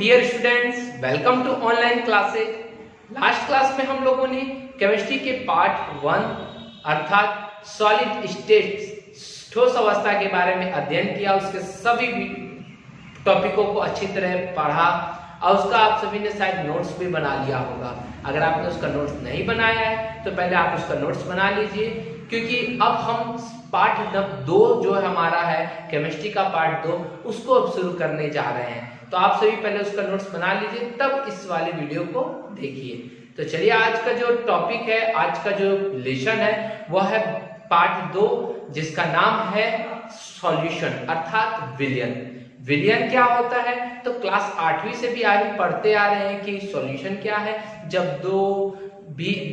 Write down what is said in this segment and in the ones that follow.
Dear students, welcome to online classes. Last class में हम लोगों ने केमिस्ट्री के पार्ट 1 अर्थात सॉलिड स्टेट ठोस अवस्था के बारे में अध्ययन किया। उसके सभी टॉपिकों को अच्छी तरह पढ़ा और उसका आप सभी ने शायद नोट्स भी बना लिया होगा। अगर आपने उसका नोट्स नहीं बनाया है तो पहले आप उसका नोट्स बना लीजिए, क्योंकि अब हम पार्ट 2 जो हमारा है केमिस्ट्री का पार्ट 2 उसको अब शुरू करने जा रहे हैं। तो आप सभी पहले उसका नोट्स बना लीजिए, तब इस वाले वीडियो को देखिए। तो चलिए, आज का जो टॉपिक है, आज का जो लेसन है वह है पार्ट 2, जिसका नाम है सॉल्यूशन अर्थात विलयन। विलयन क्या होता है? तो क्लास 8वीं से भी आगे पढ़ते आ रहे हैं कि सॉल्यूशन क्या है। जब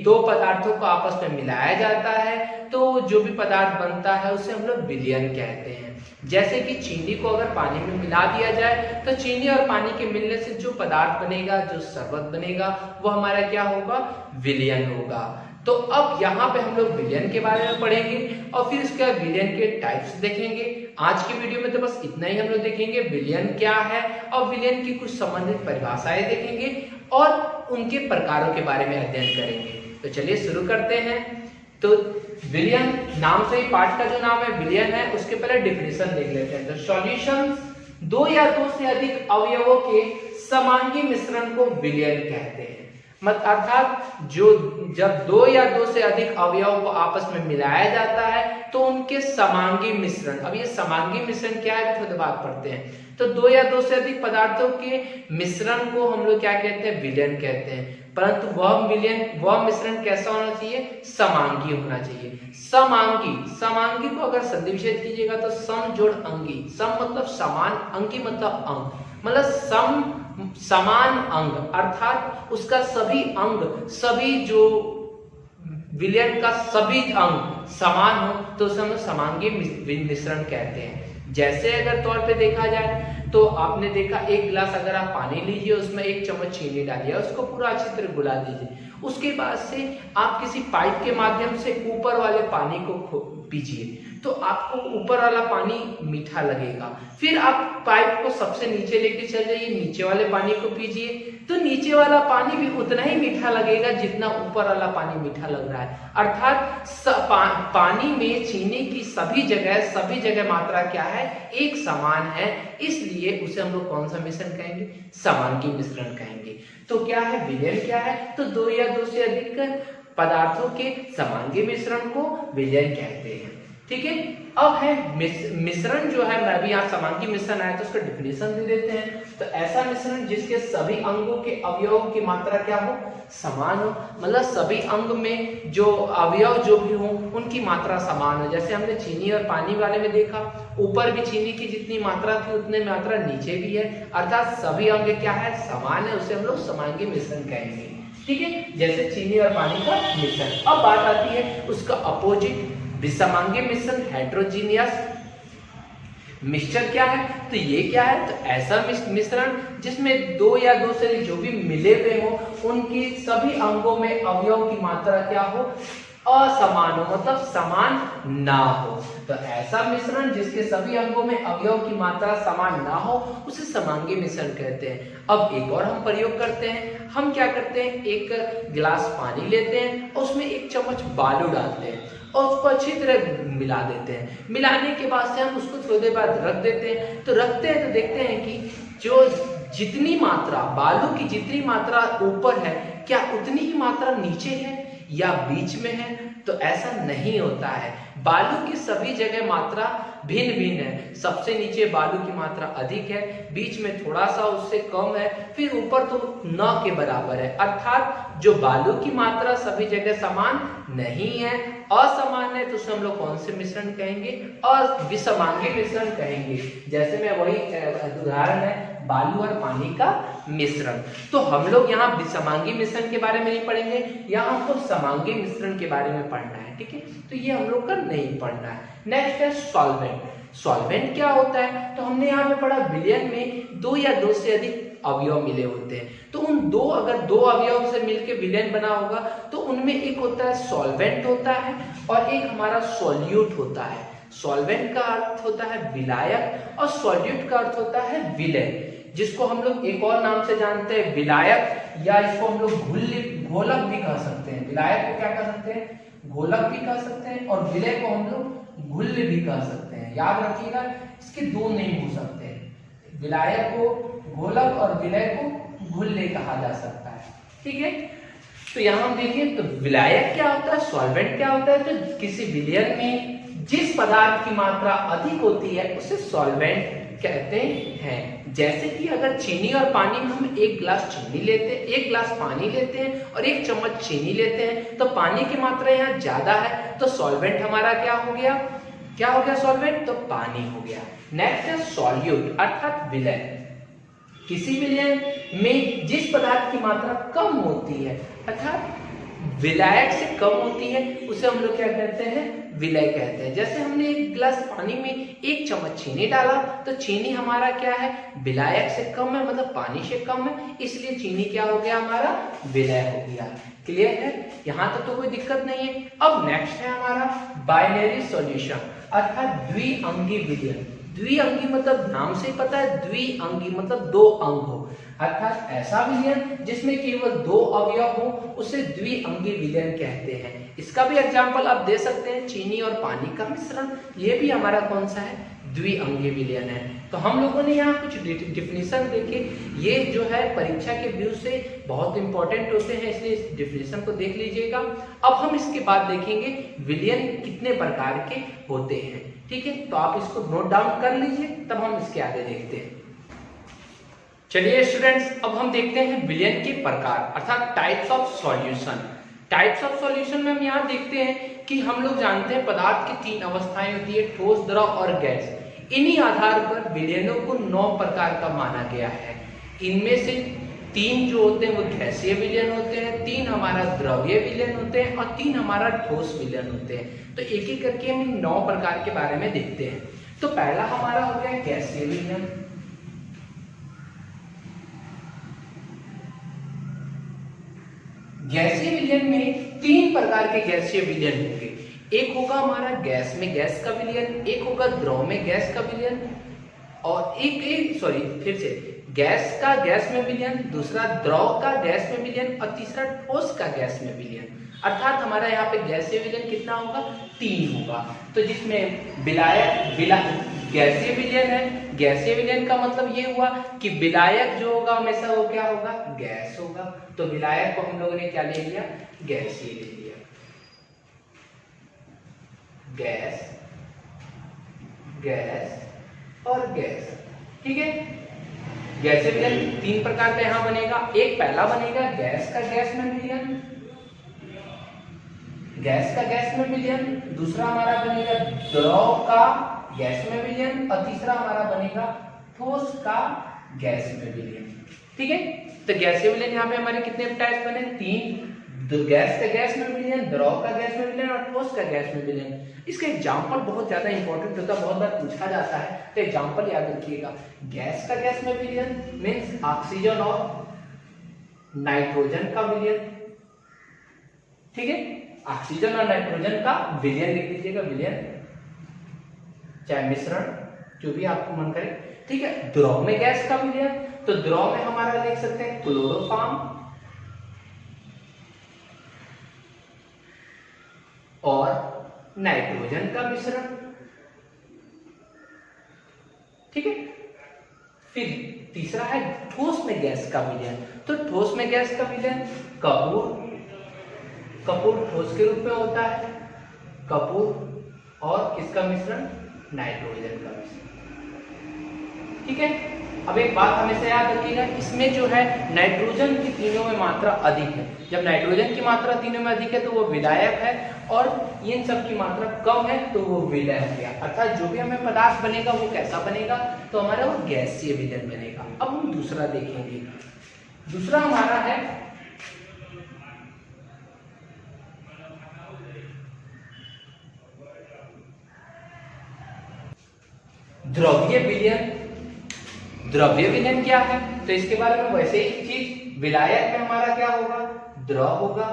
दो पदार्थों को आपस में मिलाया जाता है तो जो भी पदार्थ बनता है उसे हम लोग विलयन कहते हैं। जैसे कि चीनी को अगर पानी में मिला दिया जाए तो चीनी और पानी के मिलने से जो पदार्थ बनेगा, जो शरबत बनेगा, वो हमारा क्या होगा? विलयन होगा। तो अब यहाँ पे हम लोग विलयन के बारे में पढ़ेंगे और फिर इसके बाद विलयन के टाइप्स देखेंगे। आज की वीडियो में तो बस इतना ही हम लोग देखेंगे, विलयन क्या है और विलयन की कुछ संबंधित परिभाषाएं देखेंगे और उनके प्रकारों के बारे में अध्ययन करेंगे। तो चलिए शुरू करते हैं। तो विलयन नाम से ही पार्ट का जो नाम है विलयन है, उसके पहले डिफिनेशन देख लेते हैं। तो सॉल्यूशन दो या दो से अधिक अवयवों के समांगी मिश्रण को विलयन कहते हैं। अर्थात जब दो या दो से अधिक अवयवों को आपस में मिलाया जाता है तो उनके समांगी मिश्रण। अब ये समांगी मिश्रण क्या है, थोड़ी बात पढ़ते हैं। तो दो या दो से अधिक पदार्थों के मिश्रण को हम लोग क्या कहते हैं? विलयन कहते हैं। परंतु वह मिश्रण कैसा होना चाहिए? समांगी होना चाहिए। समांगी को अगर संधि विच्छेद कीजिएगा तो सम जोड़ अंगी। सम मतलब समान, अंगी मतलब अंग, मतलब समान अंग, अर्थात उसका सभी अंग, सभी जो विलयन का सभी अंग समान हो तो उसे हम समांगी मिश्रण कहते हैं। जैसे अगर तौर पे देखा जाए तो आपने देखा, एक गिलास अगर आप पानी लीजिए, उसमें 1 चम्मच चीनी डालिए, उसको पूरा अच्छी तरह घुला दीजिए। उसके बाद से आप किसी पाइप के माध्यम से ऊपर वाले पानी को पीजिए तो आपको ऊपर वाला पानी मीठा लगेगा। फिर आप पाइप को सबसे नीचे लेके चल जाइए, नीचे वाले पानी को पीजिए तो नीचे वाला पानी भी उतना ही मीठा लगेगा जितना ऊपर वाला पानी मीठा लग रहा है। अर्थात पानी में चीनी की सभी जगह मात्रा क्या है? एक समान है। इसलिए उसे हम लोग कौन सा मिश्रण कहेंगे? समांगी मिश्रण कहेंगे। तो क्या है विलयन? क्या है? तो दो या दो से अधिक पदार्थों के समांगी मिश्रण को विलयन कहते हैं। ठीक है। अब है मिश्रण जो है, मैं भी यहाँ समांगी मिश्रण आया तो उसका डिफिनेशन दे देते हैं। तो ऐसा मिश्रण जिसके सभी अंगों के अवयवों की मात्रा क्या हो? समान हो। मतलब सभी अंग में जो अवयव जो भी हो उनकी मात्रा समान हो। जैसे हमने चीनी और पानी वाले में देखा, ऊपर भी चीनी की जितनी मात्रा थी उतनी मात्रा नीचे भी है, अर्थात सभी अंग क्या है? समान है। उसे हम लोग समांगी मिश्रण कहेंगे। ठीक है, जैसे चीनी और पानी का मिश्रण। अब बात आती है उसका अपोजिट, विसमांगी मिश्रण, हेटेरोजीनियस मिक्सचर क्या है? तो ये क्या है? तो ऐसा मिश्रण जिसमें दो या दो से जो भी मिले हुए हो उनकी सभी अंगों में अवयव की मात्रा क्या हो? असमान हो, मतलब समान ना हो। तो ऐसा मिश्रण जिसके सभी अंगों में अवयव की मात्रा समान ना हो उसे समांगी मिश्रण कहते हैं। अब एक और हम प्रयोग करते हैं। हम क्या करते हैं? एक गिलास पानी लेते हैं और उसमें 1 चम्मच बालू डालते हैं और उसको अच्छी तरह मिला देते हैं। मिलाने के बाद से हम उसको थोड़ी देर बाद रख देते हैं। तो रखते हैं तो देखते हैं कि जो जितनी मात्रा बालू की जितनी मात्रा ऊपर है, क्या उतनी ही मात्रा नीचे है या बीच में है? तो ऐसा नहीं होता है। बालू की सभी जगह मात्रा भिन्न भिन्न है। सबसे नीचे बालू की मात्रा अधिक है, बीच में थोड़ा सा उससे कम है, फिर ऊपर तो न के बराबर है। अर्थात जो बालू की मात्रा सभी जगह समान नहीं है, असमान है, तो उसे हम लोग कौन से मिश्रण कहेंगे? विसमांगी मिश्रण कहेंगे। जैसे में वही उदाहरण है बालू और पानी का मिश्रण। तो हम लोग यहाँ विसमांगी मिश्रण के बारे में नहीं पढ़ेंगे, यहाँ हमको समांगी मिश्रण के बारे में पढ़ना है। ठीक है, तो ये हम लोग का नहीं पढ़ना है। नेक्स्ट है सॉल्वेंट। सॉल्वेंट क्या होता है? तो हमने यहाँ पे पढ़ा विलयन में दो या दो से अधिक अवयव मिले होते हैं। तो उन अगर दो अवयव से मिलकर विलयन बना होगा तो उनमें एक होता है सॉल्वेंट होता है और एक हमारा सॉल्यूट होता है। सॉल्वेंट का अर्थ होता है विलायक और सॉल्यूट का अर्थ होता है विलय। जिसको हम लोग एक और नाम से जानते हैं विलायक, या इसको हम लोग घोलक भी कह सकते हैं। विलायक को क्या कह सकते हैं? घोलक भी कह सकते हैं, और विलय को हम लोग घुल्ल भी कह सकते हैं। याद रखिएगा, इसके दो नेम हो सकते हैं, विलायक को घोलक और विलय को घुल्ले कहा जा सकता है। ठीक है, तो यहाँ हम देखिए तो विलायक क्या होता है, सॉल्वेंट क्या होता है। तो किसी विलयन में जिस पदार्थ की मात्रा अधिक होती है उसे सॉल्वेंट कहते हैं। जैसे कि अगर चीनी और पानी में हम एक गिलास चीनी लेते हैं, एक गिलास पानी लेते हैं और एक चम्मच चीनी लेते हैं, तो पानी की मात्रा यहाँ ज्यादा है, तो सॉल्वेंट हमारा क्या हो गया? क्या हो गया सॉल्वेंट? तो पानी हो गया। नेक्स्ट है सॉल्यूट अर्थात विलय। किसी विलयन में जिस पदार्थ की मात्रा कम होती है अर्थात विलायक से कम होती है उसे हम लोग क्या कहते हैं? विलय कहते हैं। जैसे हमने एक गिलास पानी में एक चम्मच चीनी डाला, तो चीनी हमारा क्या है? विलायक से कम है, मतलब पानी से कम है, इसलिए चीनी क्या हो गया? हमारा विलय हो गया। क्लियर है? यहाँ तक तो कोई दिक्कत नहीं है। अब नेक्स्ट है हमारा बाइनरी सॉल्यूशन अर्थात द्विअंगी विलयन। द्विअंगी मतलब नाम से ही पता है, द्विअंगी मतलब दो अंग हो, अर्थात ऐसा विलयन जिसमें केवल दो अवयव हो उसे द्विअंगी विलयन कहते हैं। इसका भी एग्जांपल आप दे सकते हैं, चीनी और पानी का मिश्रण, ये भी हमारा कौन सा है? द्विअंगी विलयन है। तो हम लोगों ने यहाँ कुछ डिफिनेशन देखे, ये जो है परीक्षा के व्यू से बहुत इंपॉर्टेंट होते हैं, इसलिए इस डिफिनेशन को देख लीजिएगा। अब हम इसके बाद देखेंगे विलयन कितने प्रकार के होते हैं। ठीक है, तो आप इसको नोट डाउन कर लीजिए, तब हम इसके आगे देखते हैं। चलिए स्टूडेंट्स, अब हम देखते हैं विलयन के प्रकार अर्थात types of solution. Types of solution में हम यहाँ देखते हैं कि हम लोग जानते हैं पदार्थ की तीन अवस्थाएं होती है, ठोस, द्रव और गैस। इन्हीं आधार पर विलयनों को 9 प्रकार का माना गया है। इनमें से 3 जो होते हैं वो गैसीय विलयन होते हैं, 3 हमारा द्रव्य विलयन होते हैं और 3 हमारा ठोस विलयन होते हैं। तो एक एक करके हम 9 प्रकार के बारे में देखते हैं। तो पहला हमारा हो गया गैसीय विलयन। गैसीय विलयन में 3 प्रकार के गैसीय विलयन होंगे। एक होगा हमारा गैस में गैस का विलयन, एक होगा द्रव में गैस का विलयन, और गैस का गैस में विलयन, दूसरा द्रव का गैस में विलयन और तीसरा ठोस का गैस में विलयन। अर्थात हमारा यहाँ पे गैसीय विलयन कितना होगा? 3 होगा। तो जिसमें गैसीय विलयन है, गैसीय विलयन का मतलब ये हुआ कि विलायक जो होगा हमेशा वो क्या होगा? गैस होगा। तो विलायक को हम लोगों ने क्या ले लिया? गैसीय ले लिया। गैस, गैस और गैस। ठीक है, गैसीय विलयन 3 प्रकार का यहां बनेगा। एक पहला बनेगा गैस का गैस में विलयन, गैस का गैस में विलयन, दूसरा हमारा बनेगा द्रव का गैस में विलयन और तीसरा हमारा बनेगा ठोस का गैस में विलयन। ठीक है, तो गैसीय विलयन यहाँ पे हमारे कितने टाइप्स बने? 3, गैस का गैस में विलयन, द्रव का गैस में विलयन और ठोस का गैस में विलयन। इसका एग्जांपल बहुत ज्यादा इंपॉर्टेंट होता है, बहुत बार पूछा जाता है, तो एग्जांपल याद रखिएगा। गैस का गैस में विलयन मींस ऑक्सीजन और नाइट्रोजन का विलयन। ठीक है, ऑक्सीजन और नाइट्रोजन का विलयन लिख लीजिएगा, विलयन चाहे मिश्रण जो भी आपको मन करे। ठीक है, द्रव में गैस का विलयन, तो द्रव में हमारा लिख सकते हैं क्लोरोफॉर्म और नाइट्रोजन का मिश्रण। ठीक है, फिर तीसरा है ठोस में गैस का विलयन। तो ठोस में गैस का विलयन कपूर ठोस के रूप में होता है, कपूर और किसका मिश्रण? नाइट्रोजन का मिश्रण। ठीक है, अब एक बात हमेशा याद रखिएगा, इसमें जो है नाइट्रोजन की तीनों में मात्रा अधिक है। जब नाइट्रोजन की मात्रा तीनों में अधिक है तो वो विलायक है, और इन सब की मात्रा कम है तो वो विलय हो गया। अर्थात जो भी हमें पदार्थ बनेगा वो कैसा बनेगा? तो हमारा वो गैसीय विलयन बनेगा। अब हम दूसरा देखेंगे। दूसरा हमारा है द्रव्य विलयन। द्रव्य विलयन क्या है? तो इसके बारे में वैसे ही चीज, विलायक में हमारा क्या होगा? द्रव होगा।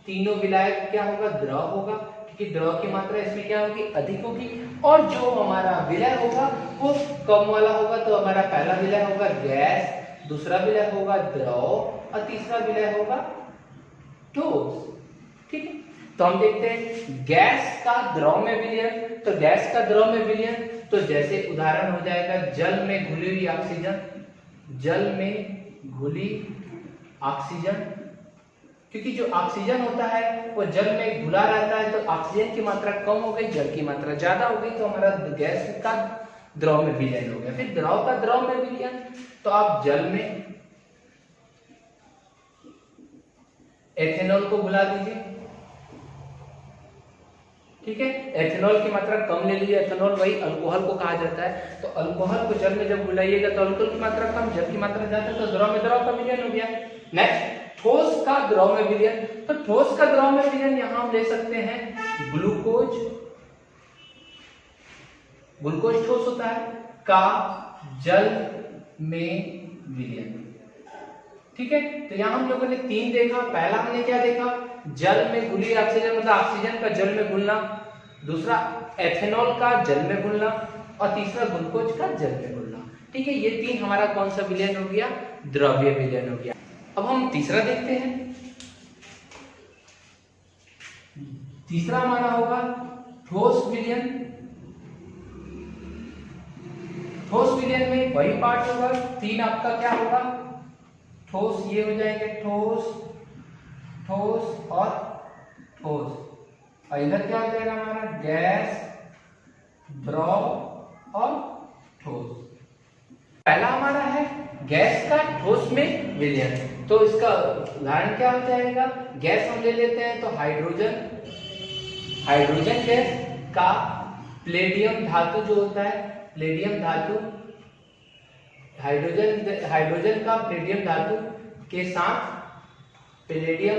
तीनों विलायक क्या होगा? द्रव होगा। ठीक कि द्रव की मात्रा इसमें क्या होगी, अधिक होगी, और जो हमारा विलय होगा वो कम वाला होगा। तो हमारा पहला विलय होगा गैस, दूसरा विलय होगा द्रव और तीसरा विलय होगा ठोस। ठीक है, तो हम देखते हैं गैस का द्रव में विलयन। तो गैस का द्रव में विलयन, तो जैसे उदाहरण हो जाएगा जल में घुली हुई ऑक्सीजन, जल में घुली ऑक्सीजन, क्योंकि जो ऑक्सीजन होता है वो जल में घुला रहता है, तो ऑक्सीजन की मात्रा कम हो गई, जल की मात्रा ज्यादा हो गई, तो हमारा गैस का द्रव में विलयन हो गया। फिर द्रव का द्रव में विलयन, तो आप जल में एथेनॉल को घुला दीजिए। ठीक है, एथेनॉल की मात्रा कम ले लीजिए, एथेनॉल वही अल्कोहल को कहा जाता है। तो अल्कोहल को जल में जब घुलाइएगा तो अल्कोहल की मात्रा कम, जल की मात्रा ज्यादा, तो द्रव में द्रव का विलयन हो गया। नेक्स्ट ठोस का द्रव में विलयन। तो ठोस का द्रव में विलयन यहां हम ले सकते हैं ग्लूकोज, ग्लूकोज ठोस होता है, का जल में विलयन। ठीक है, तो यहां हम लोगों ने 3 देखा। पहला हमने क्या देखा, जल में घुली ऑक्सीजन मतलब ऑक्सीजन का जल में घुलना, दूसरा एथेनॉल का जल में घुलना, और तीसरा ग्लूकोज का जल में घुलना। ठीक है, ये 3 हमारा कौन सा विलयन हो गया, द्रव्य विलयन हो गया। अब हम तीसरा देखते हैं। तीसरा हमारा होगा ठोस विलयन। ठोस विलयन में वही पार्ट होगा, 3 आपका क्या होगा, ठोस, ये हो जाएंगे ठोस, ठोस और ठोस, और इधर क्या हो जाएगा हमारा गैस, द्रव और ठोस। पहला हमारा है गैस का ठोस में विलयन। तो इसका उदाहरण क्या हो जाएगा, गैस हम ले लेते हैं तो हाइड्रोजन, हाइड्रोजन गैस का प्लेडियम धातु जो होता है, प्लेडियम धातु, हाइड्रोजन का प्लेडियम धातु के साथ प्लेडियम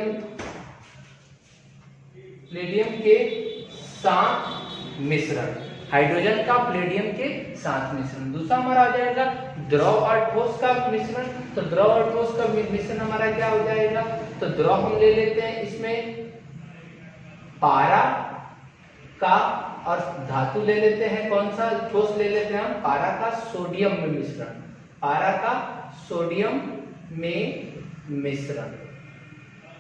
के साथ मिश्रण, हाइड्रोजन का प्लेडियम के साथ मिश्रण। दूसरा हमारा आ जाएगा द्रव और ठोस का मिश्रण। तो द्रव और ठोस का मिश्रण हमारा क्या हो जाएगा, तो द्रव हम ले लेते हैं, इसमें पारा का, और धातु ले लेते हैं कौन सा, ठोस ले लेते हैं हम पारा का सोडियम में मिश्रण, पारा का सोडियम में मिश्रण।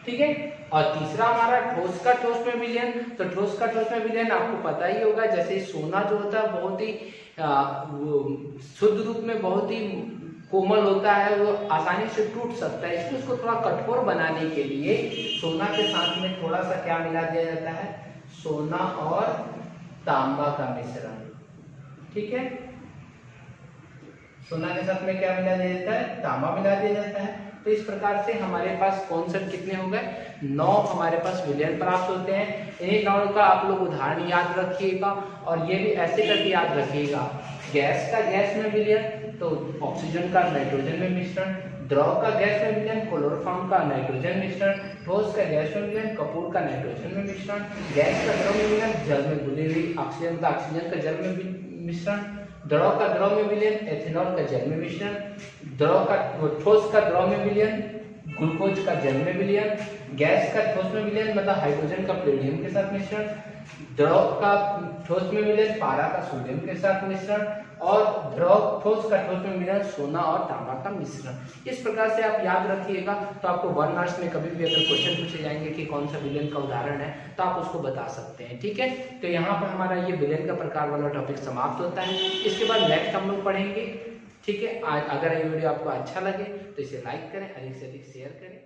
ठीक है, और तीसरा हमारा ठोस का ठोस में विलयन। तो ठोस का ठोस में विलयन आपको पता ही होगा, जैसे सोना जो होता है बहुत ही शुद्ध रूप में बहुत ही कोमल होता है, वो आसानी से टूट सकता है, इसलिए उसको थोड़ा कठोर बनाने के लिए सोना के साथ में थोड़ा सा क्या मिला दिया जाता है, सोना और तांबा का मिश्रण। ठीक है, सोना के साथ में क्या मिला दिया जाता है, तांबा मिला दिया जाता है। तो इस प्रकार से हमारे पास कॉन्सेप्ट कितने हो गए, 9 हमारे पास विलयन प्राप्त होते हैं। इन्हीं 9 का आप लोग उदाहरण याद रखिएगा, और ये भी ऐसे करके याद रखिएगा, गैस का गैस में विलयन तो ऑक्सीजन का नाइट्रोजन में मिश्रण, द्रव का गैस में विलयन क्लोरोफॉर्म का नाइट्रोजन मिश्रण, ठोस का गैस में विलयन कपूर का नाइट्रोजन में मिश्रण, गैस का द्रव में विलयन जल में घुली हुई ऑक्सीजन का जल में मिश्रण, द्रव का द्रव में विलयन एथेनॉल का जल में मिश्रण, द्रव का ठोस का द्रव में विलयन ग्लूकोज का जल में विलयन, गैस का ठोस में विलयन मतलब हाइड्रोजन का प्लेडियम के साथ मिश्रण, द्रव का ठोस में विलयन पारा का सोडियम के साथ मिश्रण, और द्रव ठोस का ठोस में विलयन सोना और तांबा का मिश्रण। इस प्रकार से आप याद रखिएगा, तो आपको 1 मार्क्स में कभी भी अगर क्वेश्चन पूछे जाएंगे कि कौन सा विलयन का उदाहरण है तो आप उसको बता सकते हैं। ठीक है, तो यहाँ पर हमारा ये विलयन का प्रकार वाला टॉपिक समाप्त होता है। इसके बाद नेक्स्ट हम लोग पढ़ेंगे। ठीक है, अगर ये वीडियो आपको अच्छा लगे तो इसे लाइक करें, अधिक से अधिक शेयर करें।